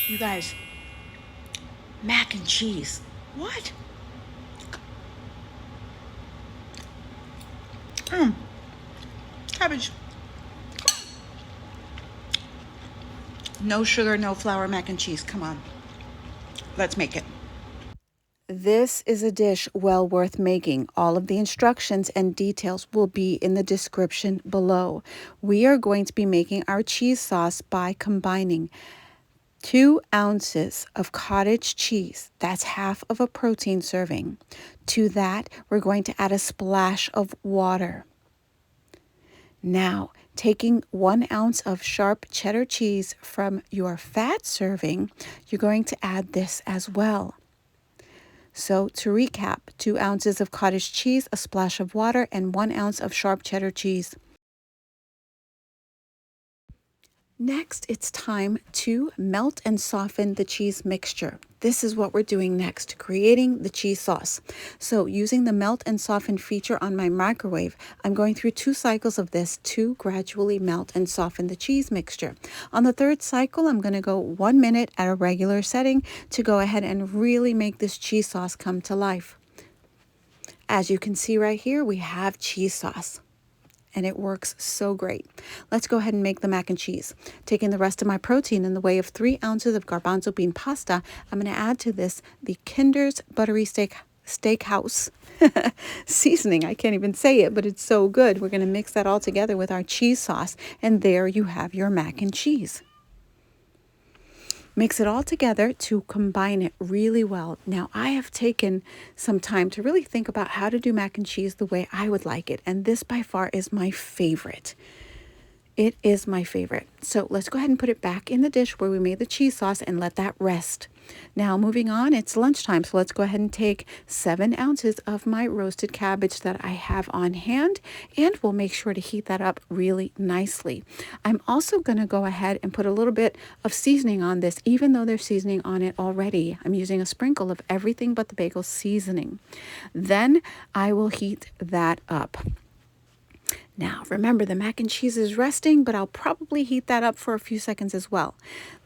You guys, mac and cheese. What? Cabbage. No sugar, no flour mac and cheese. Come on. Let's make it. This is a dish well worth making. All of the instructions and details will be in the description below. We are going to be making our cheese sauce by combining 2 ounces of cottage cheese. That's half of a protein serving. To that, we're going to add a splash of water. Now, taking 1 ounce of sharp cheddar cheese from your fat serving, you're going to add this as well. So to recap, 2 ounces of cottage cheese, a splash of water, and 1 ounce of sharp cheddar cheese. Next, it's time to melt and soften the cheese mixture. This is what we're doing next, creating the cheese sauce. So using the melt and soften feature on my microwave, I'm going through 2 cycles of this to gradually melt and soften the cheese mixture. On the 3rd cycle, I'm going to go 1 minute at a regular setting to go ahead and really make this cheese sauce come to life. As you can see right here, we have cheese sauce. And it works so great. Let's go ahead and make the mac and cheese. Taking the rest of my protein in the way of 3 ounces of garbanzo bean pasta, I'm going to add to this the Kinder's Buttery Steakhouse seasoning. I can't even say it, but it's so good. We're going to mix that all together with our cheese sauce, and there you have your mac and cheese. Mix it all together to combine it really well. Now, I have taken some time to really think about how to do mac and cheese the way I would like it, and this by far is my favorite. It is my favorite. So let's go ahead and put it back in the dish where we made the cheese sauce and let that rest. Now moving on, it's lunchtime, so let's go ahead and take 7 ounces of my roasted cabbage that I have on hand, and we'll make sure to heat that up really nicely. I'm also going to go ahead and put a little bit of seasoning on this, even though there's seasoning on it already. I'm using a sprinkle of everything but the bagel seasoning. Then I will heat that up. Now, remember, the mac and cheese is resting, but I'll probably heat that up for a few seconds as well.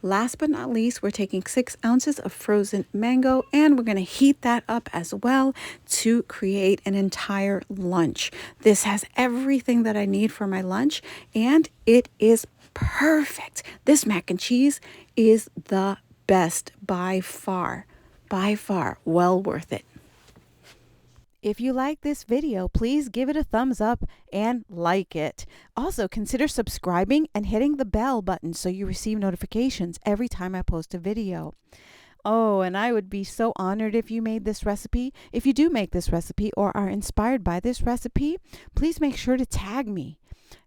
Last but not least, we're taking 6 ounces of frozen mango, and we're going to heat that up as well to create an entire lunch. This has everything that I need for my lunch, and it is perfect. This mac and cheese is the best by far, well worth it. If you like this video, please give it a thumbs up and like it. Also, consider subscribing and hitting the bell button so you receive notifications every time I post a video. Oh, and I would be so honored if you made this recipe. If you do make this recipe or are inspired by this recipe, please make sure to tag me.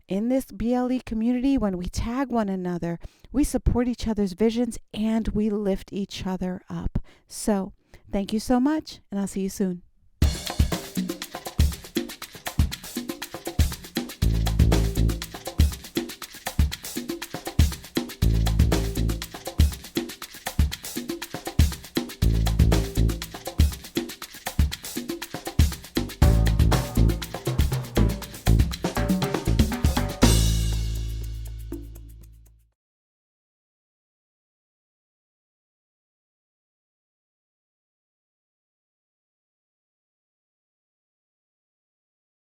In this BLE community, when we tag one another, we support each other's visions and we lift each other up. So, thank you so much, and I'll see you soon.